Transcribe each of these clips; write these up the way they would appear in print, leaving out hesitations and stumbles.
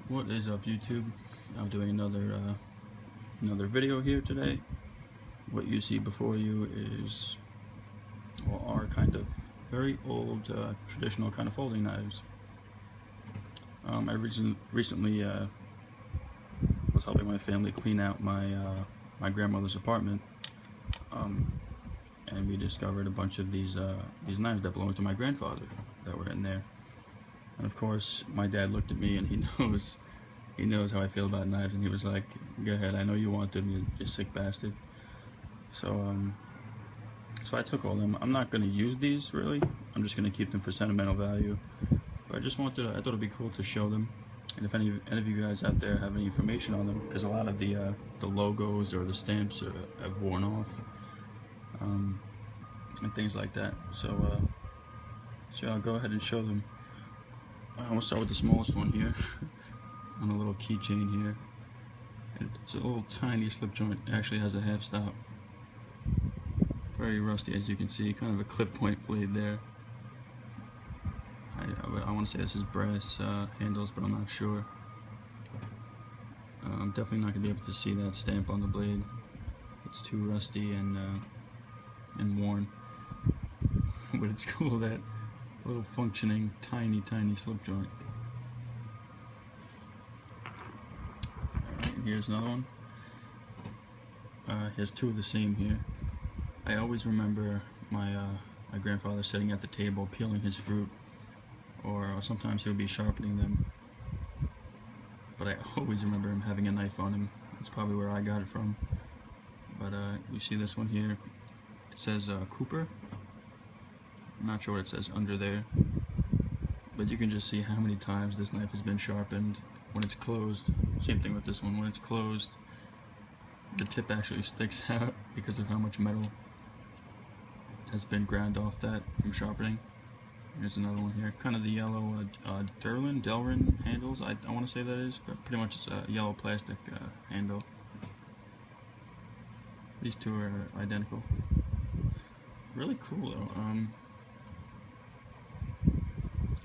What is up, YouTube? I'm doing another video here today. What you see before you is, well, are kind of very old traditional kind of folding knives. I recently was helping my family clean out my grandmother's apartment, and we discovered a bunch of these knives that belonged to my grandfather that were in there. And of course, my dad looked at me and he knows how I feel about knives, and he was like, "Go ahead, I know you want them, you sick bastard." So I took all of them. I'm not going to use these really. I'm just going to keep them for sentimental value. But I thought it'd be cool to show them. And if any of you guys out there have any information on them, because a lot of the logos or the stamps have worn off, and things like that. So I'll go ahead and show them. We'll start with the smallest one here, on a little keychain here. It's a little tiny slip joint. It actually has a half stop. Very rusty, as you can see. Kind of a clip point blade there. I want to say this is brass handles, but I'm not sure. I'm definitely not going to be able to see that stamp on the blade. It's too rusty and worn. But it's cool, that little functioning tiny slip joint. Alright, here's another one. Here's two of the same here. I always remember my grandfather sitting at the table peeling his fruit, or sometimes he would be sharpening them. But I always remember him having a knife on him. That's probably where I got it from. But you see this one here? It says Cooper. I'm not sure what it says under there, but you can just see how many times this knife has been sharpened. When it's closed, same thing with this one. When it's closed, the tip actually sticks out because of how much metal has been ground off that from sharpening. Here's another one here, kind of the yellow Delrin handles, I want to say that is, but pretty much it's a yellow plastic handle. These two are identical. Really cool though.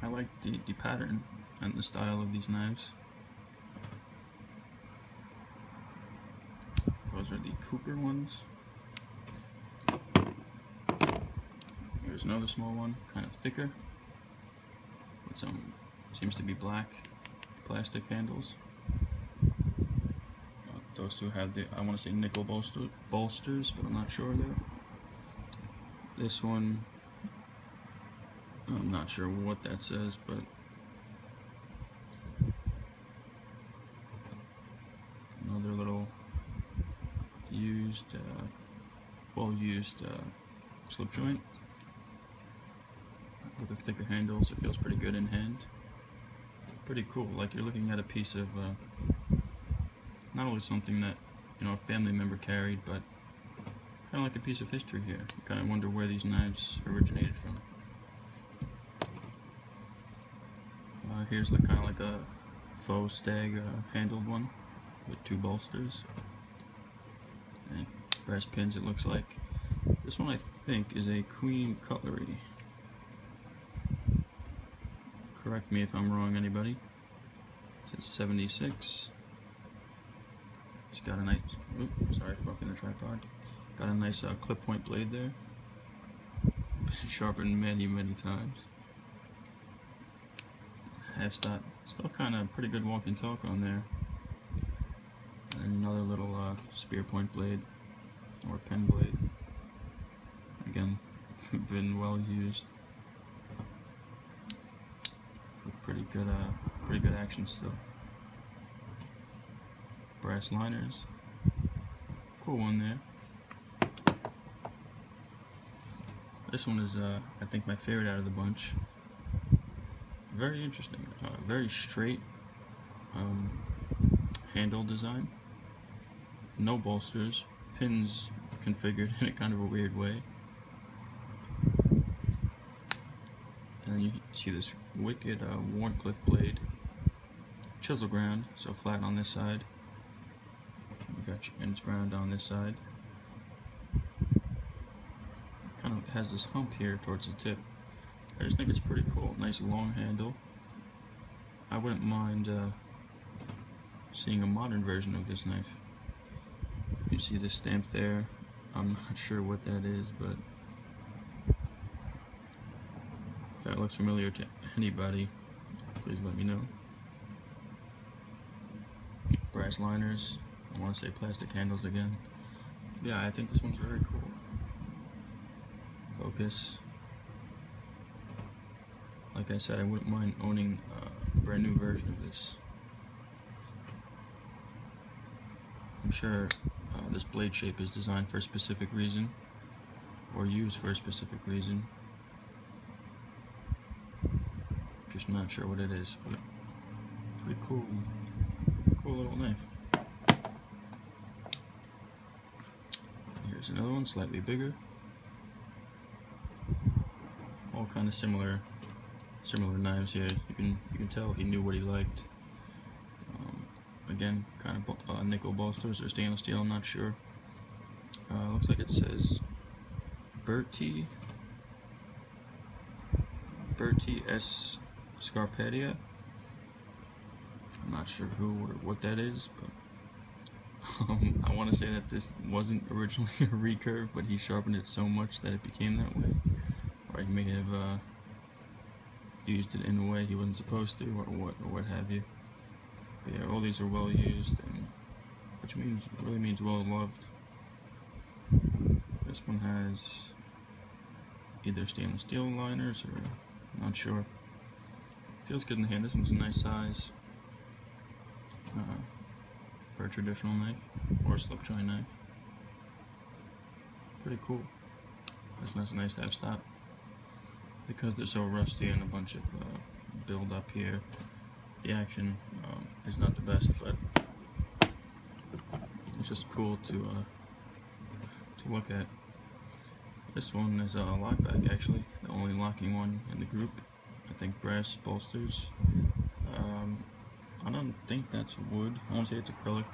I like the pattern and the style of these knives. Those are the Cooper ones. Here's another small one, kind of thicker, with some, seems to be black plastic handles. Those two have the, I want to say nickel bolsters, but I'm not sure though. This one, I'm not sure what that says, but another little used, well-used slip joint with the thicker handles. It feels pretty good in hand. Pretty cool. Like you're looking at a piece of not only something that, you know, a family member carried, but kind of like a piece of history here. You kind of wonder where these knives originated from. Here's the kind of like a faux stag handled one with two bolsters and brass pins, it looks like. This one I think is a Queen cutlery. Correct me if I'm wrong, anybody. It says 76. It's got a nice, oops, sorry for bumping the tripod. Got a nice clip point blade there. Been sharpened many times. Half stop, still kind of pretty good walk and talk on there. And another little spear point blade or pen blade. Again, been well used. With pretty good action still. Brass liners. Cool one there. This one is I think my favorite out of the bunch. Very interesting, very straight handle design, no bolsters, pins configured in a kind of a weird way, and then you see this wicked Warncliffe blade, chisel ground, so flat on this side, you got and it's ground on this side, kind of has this hump here towards the tip. I just think it's pretty cool. Nice long handle. I wouldn't mind seeing a modern version of this knife. You see the stamp there. I'm not sure what that is, but if that looks familiar to anybody, please let me know. Brass liners. I want to say plastic handles again. Yeah, I think this one's very cool. Focus. Like I said, I wouldn't mind owning a brand new version of this. I'm sure this blade shape is designed for a specific reason, or used for a specific reason. Just not sure what it is, but pretty cool little knife. Here's another one, slightly bigger. All kind of similar knives here. You can tell he knew what he liked. Again, kind of nickel bolsters or stainless steel. I'm not sure. Looks like it says Berti S. Scarpadia. I'm not sure who or what that is, but I want to say that this wasn't originally a recurve, but he sharpened it so much that it became that way. Or he may have used it in a way he wasn't supposed to, or what have you. But yeah, all these are well used, and which really means well loved. This one has either stainless steel liners or not sure. Feels good in the hand. This one's a nice size for a traditional knife or a slip joint knife. Pretty cool. This one's nice to have stop because they're so rusty and a bunch of build up here. The action is not the best, but it's just cool to look at. This one is a lockback, actually, the only locking one in the group. I think brass bolsters. I don't think that's wood. I want to say it's acrylic,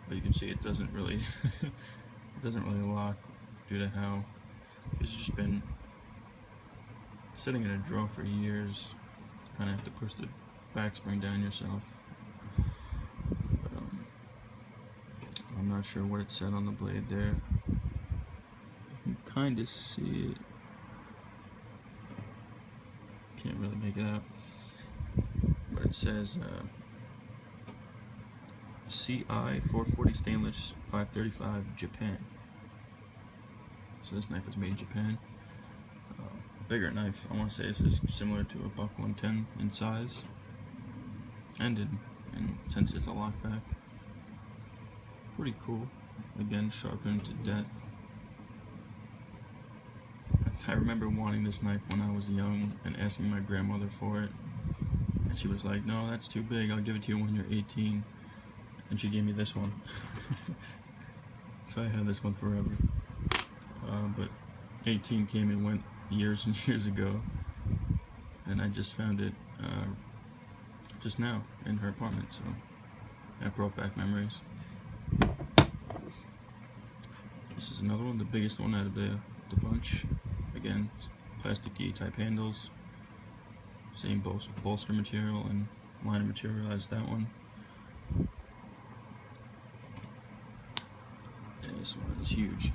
but you can see it doesn't really lock due to how it's just been sitting in a drawer for years. Kind of have to push the back spring down yourself. But, I'm not sure what it said on the blade there. You can kind of see it. Can't really make it out. But it says CI 440 stainless 535 Japan. So this knife is made in Japan. Bigger knife. I want to say this is similar to a buck 110 in size, and since it's a lockback, pretty cool. Again, sharpened to death. I remember wanting this knife when I was young and asking my grandmother for it, and she was like, "No, that's too big. I'll give it to you when you're 18." And she gave me this one. So I had this one forever. But 18 came and went years and years ago, and I just found it just now in her apartment, so that brought back memories. This is another one, the biggest one out of the bunch. Again, plasticky type handles, same bolster material and liner material as that one. And this one is huge.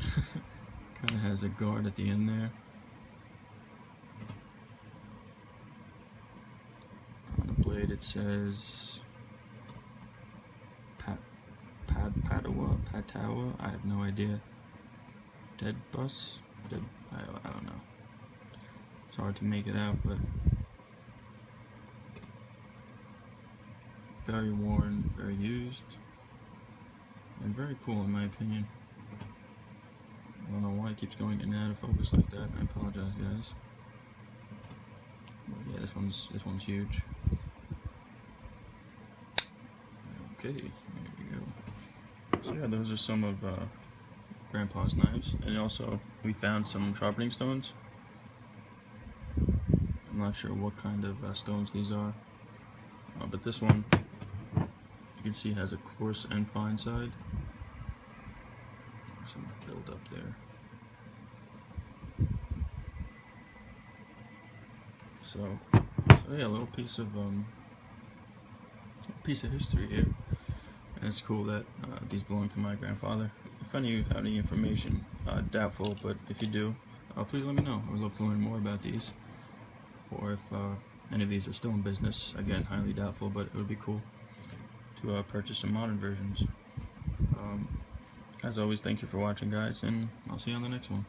Kind of has a guard at the end there. On the blade it says Patawa, I have no idea. Dead bus? I don't know. It's hard to make it out, but very worn, very used, and very cool in my opinion. I don't know why it keeps going in and out of focus like that. I apologize, guys. But yeah, this one's huge. Okay, there we go. So yeah, those are some of Grandpa's knives, and also we found some sharpening stones. I'm not sure what kind of stones these are, but this one you can see has a coarse and fine side. Some build up there. So yeah, a little piece of piece of history here. And it's cool that these belong to my grandfather. If any of you have any information, doubtful, but if you do, please let me know. I would love to learn more about these. Or if any of these are still in business, again, highly doubtful, but it would be cool to purchase some modern versions. As always, thank you for watching, guys, and I'll see you on the next one.